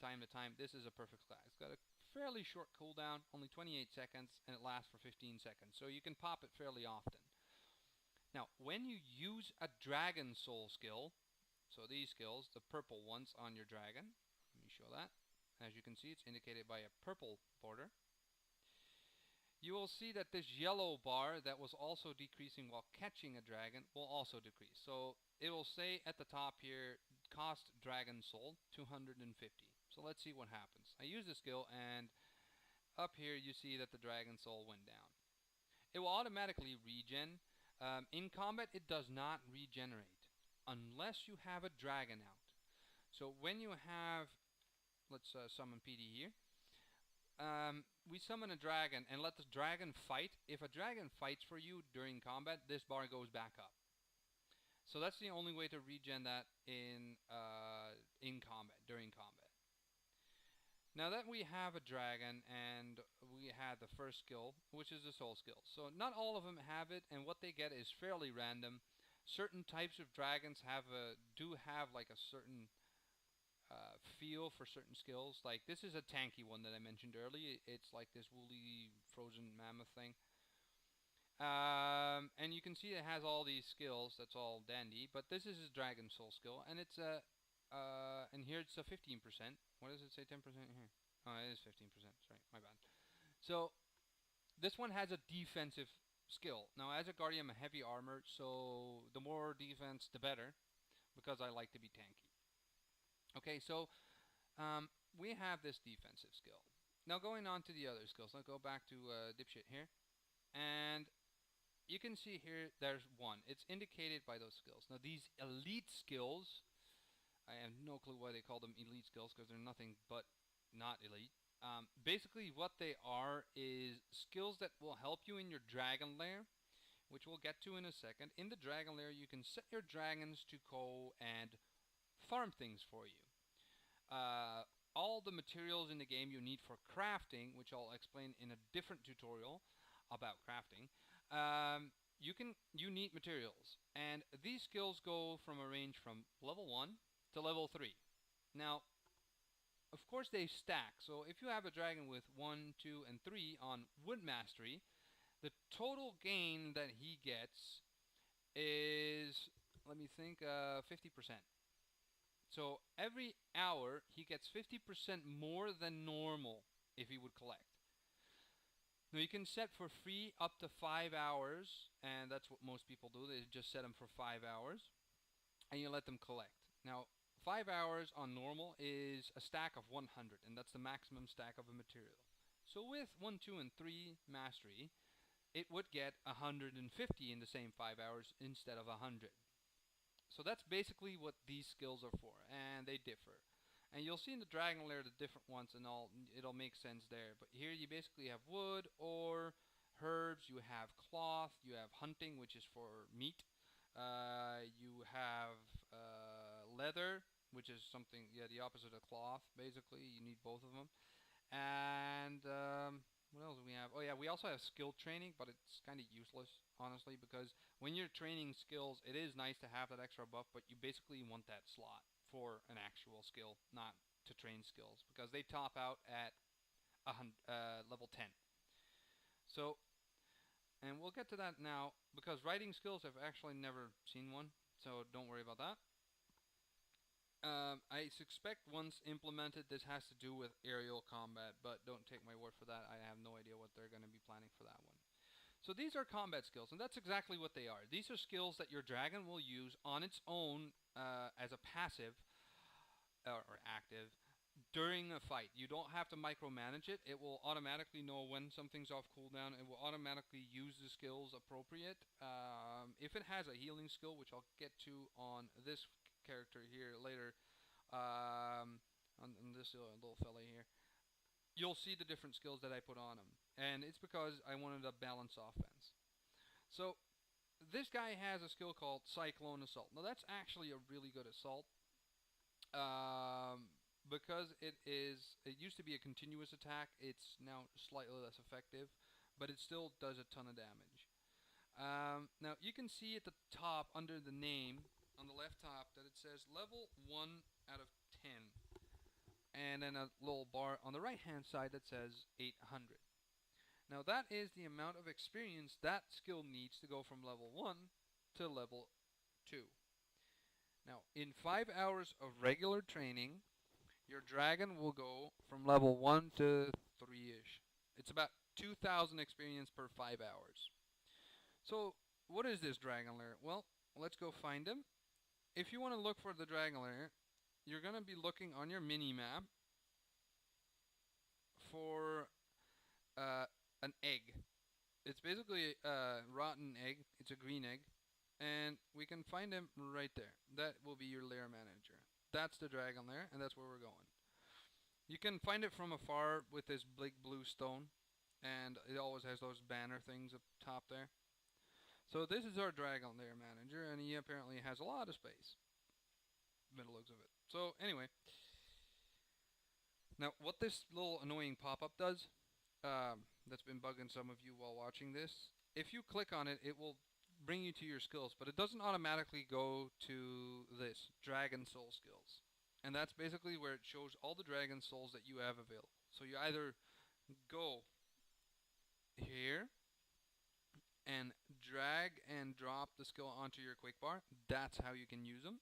time to time, this is a perfect class. It's got a fairly short cooldown, only 28 seconds, and it lasts for 15 seconds. So you can pop it fairly often. Now, when you use a Dragon Soul skill, so these skills, the purple ones on your dragon, let me show that. As you can see, it's indicated by a purple border. You will see that this yellow bar that was also decreasing while catching a dragon will also decrease. So it will say at the top here, cost Dragon Soul 250. So let's see what happens. I use the skill, and up here you see that the Dragon Soul went down. It will automatically regen. In combat, it does not regenerate unless you have a dragon out. So when you have, let's summon PD here. We summon a dragon and let the dragon fight. If a dragon fights for you during combat, this bar goes back up. So that's the only way to regen that in combat, during combat. Now that we have a dragon and we had the first skill, which is the soul skill. So not all of them have it, and what they get is fairly random. Certain types of dragons do have like a certain feel for certain skills. Like this is a tanky one that I mentioned earlier. It's like this woolly frozen mammoth thing. And you can see it has all these skills. That's all dandy. But this is his Dragon Soul skill, and it's a and here it's a 15%. What does it say? 10% here. Oh, it is 15%. Sorry, my bad. So this one has a defensive skill. Now, as a guardian, I'm a heavy armor, so the more defense, the better, because I like to be tanky. Okay, so we have this defensive skill. Now going on to the other skills. I'll go back to dipshit here. And you can see here there's one. It's indicated by those skills. Now these elite skills, I have no clue why they call them elite skills, because they're nothing but not elite. Basically what they are is skills that will help you in your dragon lair, which we'll get to in a second. In the dragon lair you can set your dragons to go and farm things for you. All the materials in the game you need for crafting, which I'll explain in a different tutorial about crafting, you need materials. And these skills go from a range from level 1 to level 3. Now, of course they stack. So if you have a dragon with 1, 2, and 3 on Wood Mastery, the total gain that he gets is, let me think, 50%. So every hour he gets 50% more than normal if he would collect. Now you can set for free up to 5 hours, and that's what most people do. They just set them for 5 hours, and you let them collect. Now 5 hours on normal is a stack of 100, and that's the maximum stack of a material. So with 1, 2, and 3 mastery, it would get 150 in the same 5 hours instead of 100. So that's basically what these skills are for, and they differ. And you'll see in the Dragon Lair the different ones, and it'll make sense there. But here you basically have wood, ore, herbs, you have cloth, you have hunting, which is for meat. You have leather, which is something, yeah, the opposite of cloth, basically. You need both of them. And what else do we have? Oh yeah, we also have skill training, but it's kind of useless, honestly, because when you're training skills, it is nice to have that extra buff, but you basically want that slot for an actual skill, not to train skills, because they top out at level 10. So, and we'll get to that now, because writing skills, I've actually never seen one, so don't worry about that. I suspect once implemented this has to do with aerial combat, but don't take my word for that. I have no idea what they're going to be planning for that one. So these are combat skills, and that's exactly what they are. These are skills that your dragon will use on its own as a passive or active during a fight. You don't have to micromanage it. It will automatically know when something's off cooldown. It will automatically use the skills appropriate. If it has a healing skill, which I'll get to on this character here later, on this little fella here, you'll see the different skills that I put on him, and it's because I wanted a balanced offense. So this guy has a skill called Cyclone Assault. Now that's actually a really good assault, because it used to be a continuous attack. It's now slightly less effective, but it still does a ton of damage. Now you can see at the top under the name on the left top that it says level 1 out of 10. and then a little bar on the right hand side that says 800. Now that is the amount of experience that skill needs to go from level 1 to level 2. Now in 5 hours of regular training, your dragon will go from level 1 to 3-ish. It's about 2,000 experience per 5 hours. So what is this dragon lair? Well, let's go find him. If you want to look for the dragon lair, you're going to be looking on your mini map for an egg. It's basically a rotten egg. It's a green egg, and we can find him right there. That will be your lair manager. That's the dragon lair, and that's where we're going. You can find it from afar with this big blue stone, and it always has those banner things up top there. So this is our dragon lair manager, and he apparently has a lot of space. Middle looks of it. So anyway, now what this little annoying pop-up does, that's been bugging some of you while watching this, if you click on it, it will bring you to your skills, but it doesn't automatically go to this, Dragon Soul Skills. And that's basically where it shows all the Dragon Souls that you have available. So you either go here and drag and drop the skill onto your quick bar. That's how you can use them.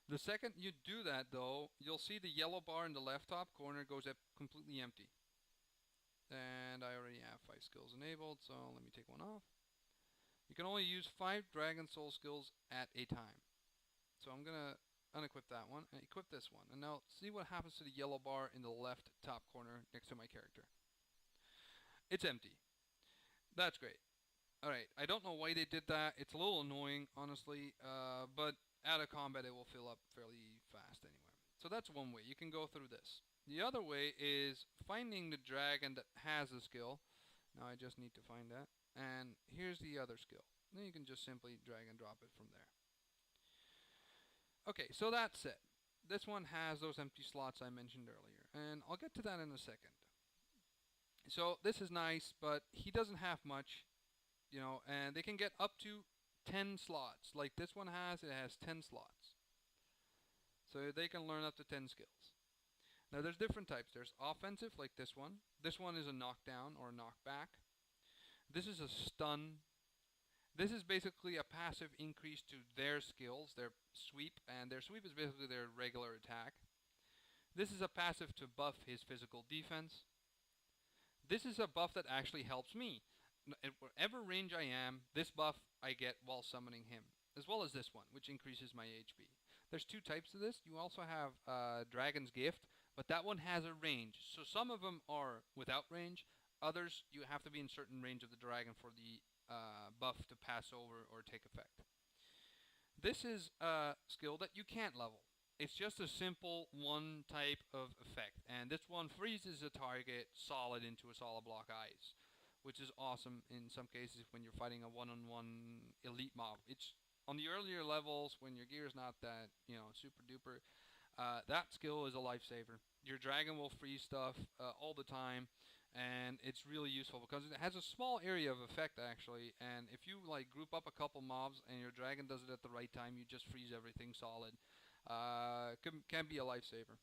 The second you do that though, you'll see the yellow bar in the left top corner goes up completely empty. And I already have 5 skills enabled, so let me take one off. You can only use 5 Dragon Soul skills at a time. So I'm going to unequip that one and equip this one. And now see what happens to the yellow bar in the left top corner next to my character. It's empty. That's great. Alright, I don't know why they did that. It's a little annoying, honestly, but out of combat it will fill up fairly fast anyway. So that's one way. You can go through this. The other way is finding the dragon that has a skill. Now I just need to find that. And here's the other skill. Then you can just simply drag and drop it from there. Okay, so that's it. This one has those empty slots I mentioned earlier, and I'll get to that in a second. So this is nice, but he doesn't have much, you know, and they can get up to 10 slots. Like this one has, it has 10 slots. So they can learn up to 10 skills. Now there's different types. There's offensive, like this one. This one is a knockdown or a knockback. This is a stun. This is basically a passive increase to their skills, their sweep, and their sweep is basically their regular attack. This is a passive to buff his physical defense. This is a buff that actually helps me. At whatever range I am, this buff I get while summoning him, as well as this one, which increases my HP. There's 2 types to this. You also have Dragon's Gift, but that one has a range. So some of them are without range. Others, you have to be in certain range of the dragon for the buff to pass over or take effect. This is a skill that you can't level. It's just a simple one type of effect, and this one freezes a target solid into a solid block ice, which is awesome in some cases when you're fighting a one-on-one elite mob. It's on the earlier levels when your gear is not that, you know, super duper. That skill is a lifesaver. Your dragon will freeze stuff all the time, and it's really useful because it has a small area of effect actually, and if you like group up a couple mobs and your dragon does it at the right time, you just freeze everything solid. Can be a lifesaver.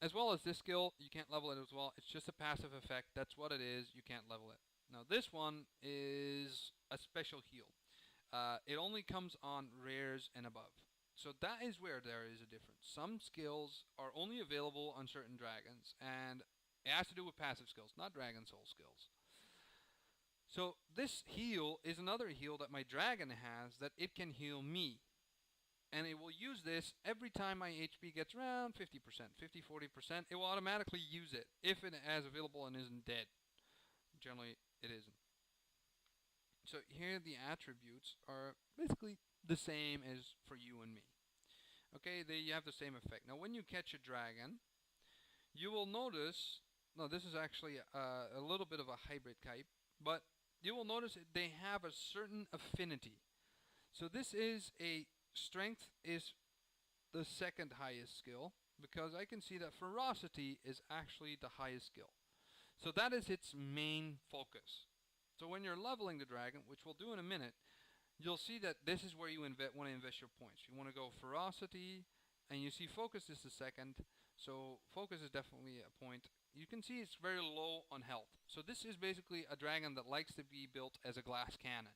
As well as this skill, you can't level it as well. It's just a passive effect. That's what it is. You can't level it. Now this one is a special heal. It only comes on rares and above. So that is where there is a difference. Some skills are only available on certain dragons, and it has to do with passive skills, not Dragon Soul skills. So this heal is another heal that my dragon has that it can heal me. And it will use this every time my HP gets around 50%, 50-40%. It will automatically use it if it is available and isn't dead. Generally, it isn't. So here the attributes are basically the same as for you and me. Okay, you have the same effect. Now when you catch a dragon, you will notice, no, this is actually a little bit of a hybrid type, but you will notice they have a certain affinity. So this is a strength is the second highest skill, because I can see that ferocity is actually the highest skill. So that is its main focus. So when you're leveling the dragon, which we'll do in a minute, you'll see that this is where you want to invest your points. You want to go ferocity, and you see focus is the second. So focus is definitely a point. You can see it's very low on health. So this is basically a dragon that likes to be built as a glass cannon.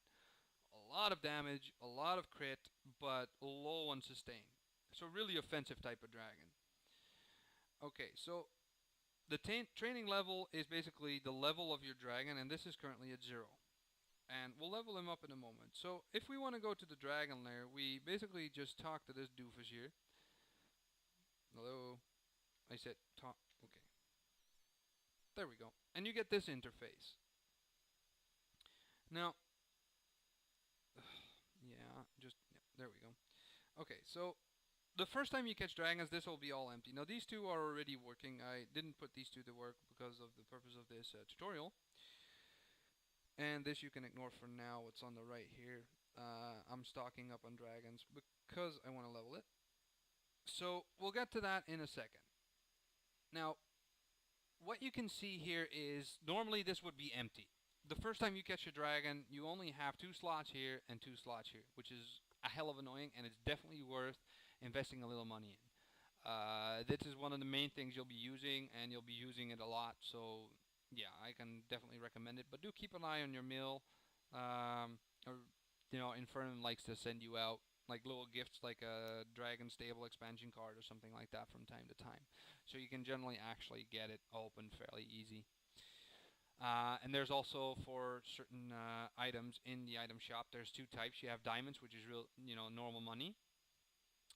A lot of damage, a lot of crit, but low on sustain. So really offensive type of dragon. Okay, so the training level is basically the level of your dragon, and this is currently at 0. And we'll level him up in a moment. So if we want to go to the dragon lair, we basically just talk to this doofus here. Hello. I said talk. Okay. There we go. And you get this interface. Now, yeah, there we go. Okay, so the first time you catch dragons, this will be all empty. Now these two are already working. I didn't put these two to work because of the purpose of this tutorial. And this you can ignore for now, what's on the right here. I'm stocking up on dragons because I want to level it. So we'll get to that in a second. Now, what you can see here is normally this would be empty. The first time you catch a dragon, you only have 2 slots here and 2 slots here, which is a hell of annoying, and it's definitely worth investing a little money in. This is one of the main things you'll be using, and you'll be using it a lot, so yeah, I can definitely recommend it. But do keep an eye on your mill. Or Infernum likes to send you out like little gifts, like a Dragon Stable expansion card or something like that from time to time. So you can generally actually get it open fairly easy. And there's also for certain items in the item shop, there's 2 types. You have diamonds, which is real, normal money.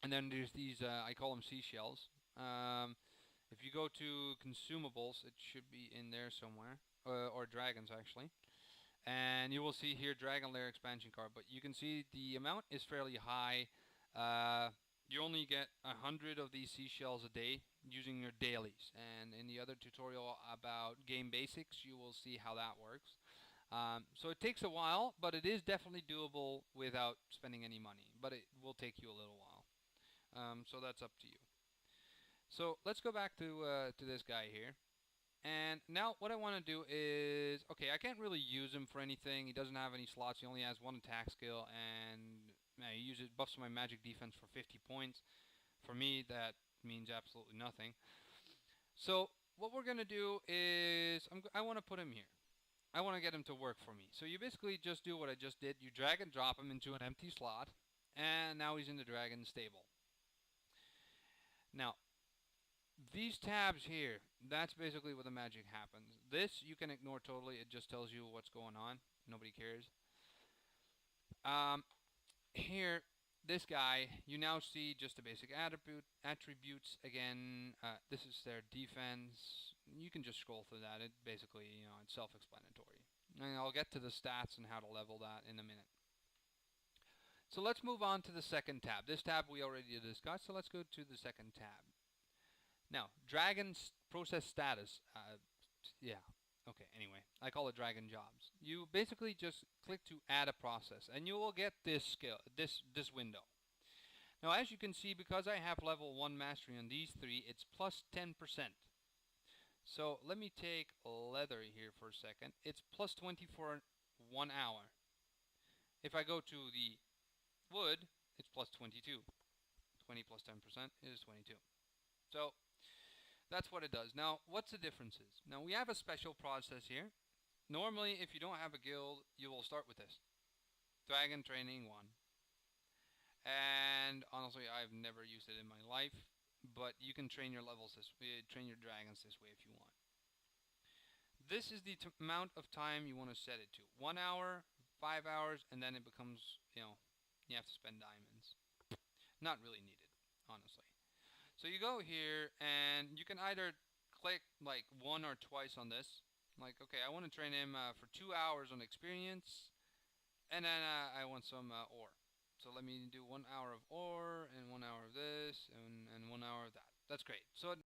And then there's these, I call them seashells. If you go to consumables, it should be in there somewhere, or dragons actually. And you will see here Dragon Lair expansion card, but you can see the amount is fairly high. You only get 100 of these seashells a day using your dailies, and in the other tutorial about game basics you will see how that works. So it takes a while, but it is definitely doable without spending any money, but it will take you a little while. So that's up to you. So let's go back to this guy here. And now what I want to do is, okay, I can't really use him for anything. He doesn't have any slots. He only has 1 attack skill, and he uses buffs my magic defense for 50 points. For me, that means absolutely nothing. So what we're going to do is, I want to put him here. I want to get him to work for me. So you basically just do what I just did. You drag and drop him into an empty slot, and now he's in the dragon stable. Now, these tabs here, that's basically where the magic happens. This you can ignore totally. It just tells you what's going on. Nobody cares. Here, this guy, you now see just the basic attributes. Again, this is their defense. You can just scroll through that. It basically, it's self-explanatory. And I'll get to the stats and how to level that in a minute. So let's move on to the second tab. This tab we already discussed, so let's go to the second tab. Now, Dragon's process status. Anyway, I call it Dragon Jobs. You basically just click to add a process, and you will get this this window. Now, as you can see, because I have level 1 mastery on these 3, it's plus 10%. So let me take leather here for a second. It's plus 20 for 1 hour. If I go to the wood, it's plus 22. 20 plus 10% is 22. So that's what it does. Now, what's the differences? Now, we have a special process here. Normally, if you don't have a guild, you will start with this. Dragon Training 1. And honestly, I've never used it in my life, but you can train your levels this way, train your dragons this way if you want. This is the amount of time you want to set it to. 1 hour, 5 hours, and then it becomes, you have to spend diamonds. Not really needed, honestly. So you go here, and you can either click like 1 or twice on this. Like, okay, I want to train him for 2 hours on experience, and then I want some ore. So let me do 1 hour of ore, and 1 hour of this, and 1 hour of that. That's great. So